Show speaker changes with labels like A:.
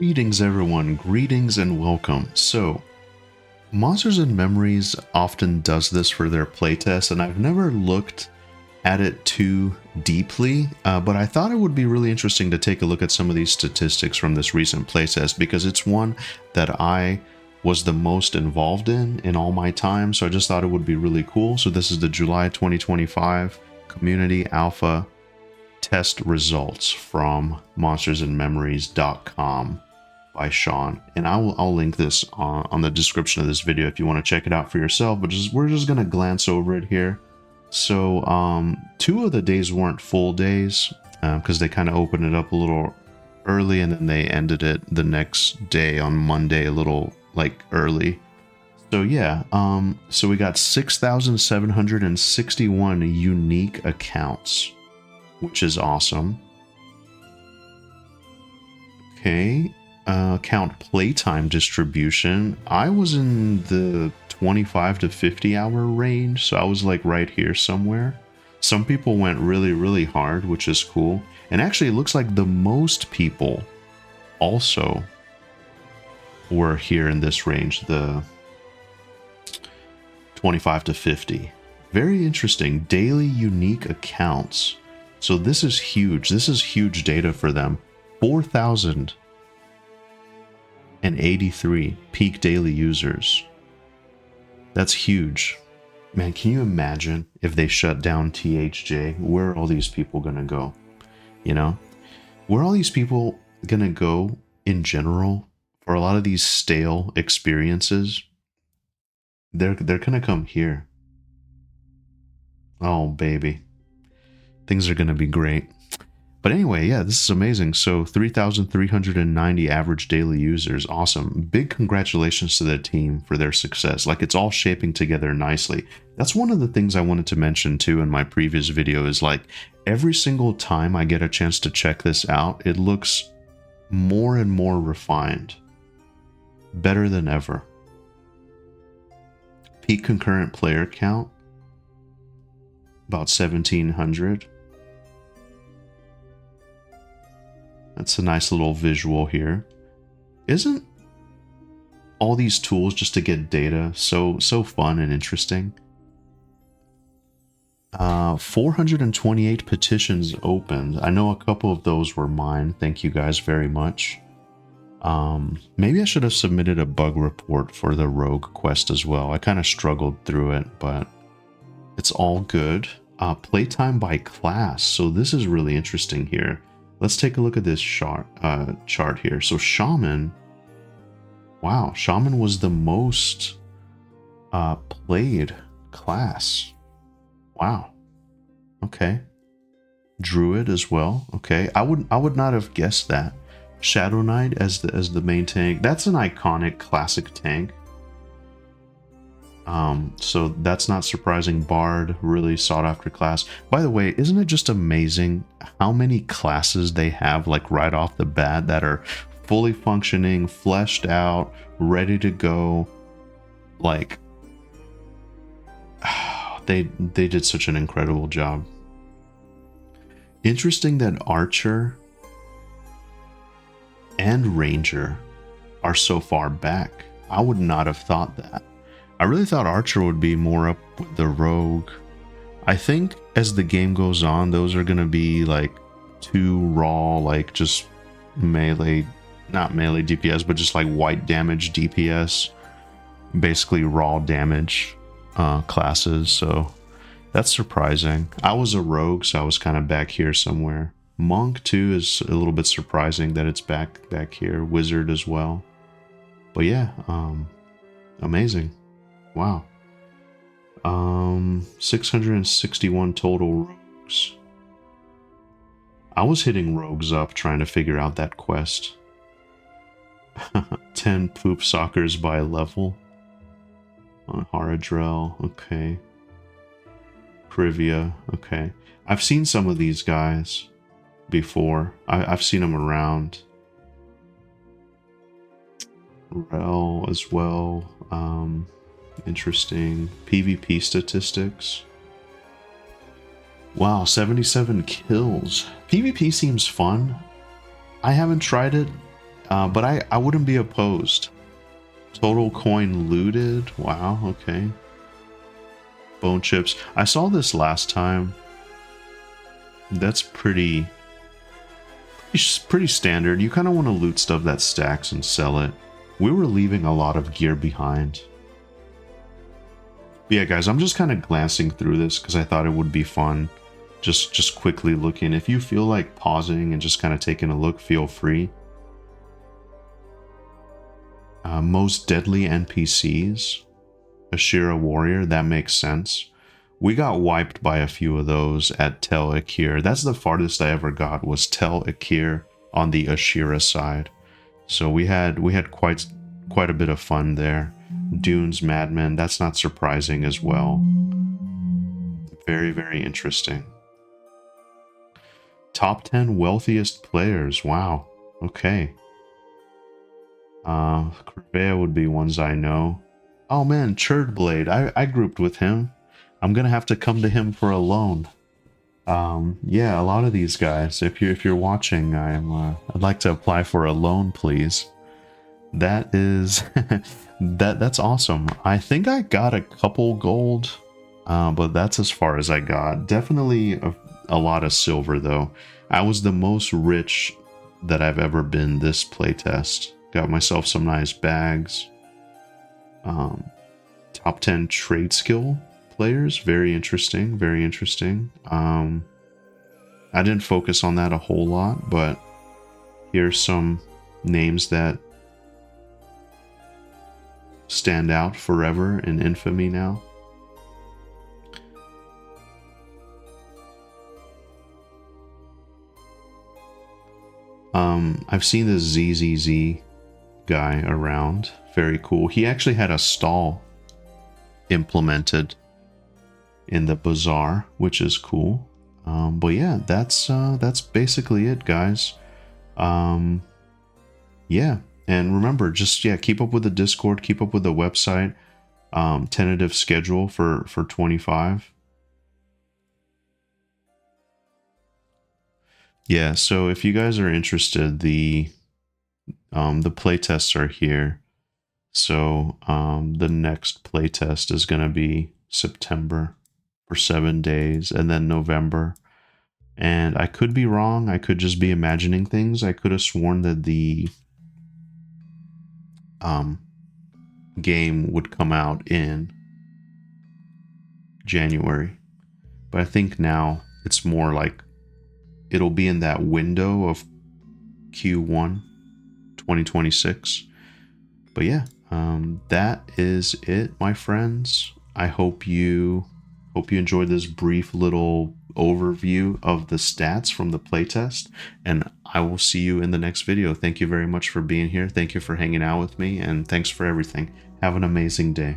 A: Greetings, everyone. Greetings and welcome. So, Monsters and Memories often does this for their playtests, and I've never looked at it too deeply, but I thought it would be really interesting to take a look at some of these statistics from this recent playtest because it's one that I was the most involved in all my time, so I just thought it would be really cool. So this is the July 2025 Community Alpha test results from monstersandmemories.com by Sean, and I'll link this on the description of this video if you want to check it out for yourself, but we're just gonna glance over it here. So 2 of the days weren't full days because they kind of opened it up a little early and then they ended it the next day on Monday a little like early. So yeah, so we got 6,761 unique accounts, which is awesome. Okay, account playtime distribution. I was in the 25 to 50 hour range, so I was like right here somewhere. Some people went really hard, which is cool. And actually it looks like the most people also were here in this range, the 25 to 50. Very interesting. Daily unique accounts. So this is huge. This is huge data for them. 4,083 peak daily users. That's huge. Man, can you imagine if they shut down THJ? Where are all these people gonna go? You know? Where are all these people gonna go in general for a lot of these stale experiences? They're gonna come here. Oh, baby. Things are gonna be great. But anyway, yeah, this is amazing. So 3,390 average daily users. Awesome. Big congratulations to the team for their success. Like, it's all shaping together nicely. That's one of the things I wanted to mention too in my previous video is like every single time I get a chance to check this out, it looks more and more refined. Better than ever. Peak concurrent player count, about 1,700. That's a nice little visual here. Isn't all these tools just to get data so fun and interesting? 428 petitions opened. I know a couple of those were mine. Thank you guys very much. Maybe I should have submitted a bug report for the Rogue quest as well. I kind of struggled through it, but it's all good. Playtime by class. So this is really interesting here. Let's take a look at this chart here. So Shaman, wow, Shaman was the most played class. Wow. Okay. Druid as well. Okay. I would not have guessed that. Shadow Knight as the main tank. That's an iconic classic tank. So that's not surprising. Bard, really sought after class. By the way, isn't it just amazing how many classes they have like right off the bat that are fully functioning, fleshed out, ready to go? Like, they did such an incredible job. Interesting that Archer and Ranger are so far back. I would not have thought that. I really thought Archer would be more up with the Rogue. I think as the game goes on, those are going to be like 2 raw, like just melee, not melee DPS, but just like white damage DPS. Basically raw damage classes, so that's surprising. I was a Rogue, so I was kind of back here somewhere. Monk too is a little bit surprising that it's back here. Wizard as well. But yeah, amazing. Wow. 661 total rogues. I was hitting rogues up trying to figure out that quest. 10 poop sockers by level. On Haradrel, okay. Privia, okay. I've seen some of these guys before. I've seen them around. Rel as well. Interesting. PvP statistics. Wow, 77 kills. PvP seems fun. I haven't tried it. But I wouldn't be opposed. Total coin looted. Wow, okay. Bone chips. I saw this last time. That's pretty standard. You kind of want to loot stuff that stacks and sell it. We were leaving a lot of gear behind. But yeah, guys, I'm just kind of glancing through this because I thought it would be fun. Just quickly looking. If you feel like pausing and just kind of taking a look, feel free. Most deadly NPCs. Ashira Warrior, that makes sense. We got wiped by a few of those at Tel Akir. That's the farthest I ever got, was Tel Akir on the Ashira side. So we had quite a bit of fun there. Dunes Madmen, that's not surprising as well. Very, very interesting. Top 10 wealthiest players. Wow. Okay. Crevea would be ones I know. Oh man, Churdblade. I grouped with him. I'm gonna have to come to him for a loan. Yeah, a lot of these guys. If you're watching, I'd like to apply for a loan, please. That is that's awesome. I think I got a couple gold, but that's as far as I got. Definitely a lot of silver though. I was the most rich that I've ever been this playtest. Got myself some nice bags. Top 10 trade skill players. Very interesting. Very interesting. I didn't focus on that a whole lot, but here's some names that stand out forever in infamy now. I've seen the ZZZ guy around. Very cool. He actually had a stall implemented in the bazaar, which is cool. But yeah, that's basically it, guys. Yeah, and remember, just keep up with the Discord, keep up with the website. Tentative schedule for 25. Yeah, so if you guys are interested, the playtests are here. So the next playtest is going to be September for 7 days, and then November. And I could be wrong. I could just be imagining things. I could have sworn that the game would come out in January. But I think now it's more like it'll be in that window of Q1 2026. But yeah, that is it, my friends. I hope you enjoyed this brief little overview of the stats from the playtest, and I will see you in the next video. Thank you very much for being here. Thank you for hanging out with me, and thanks for everything. Have an amazing day.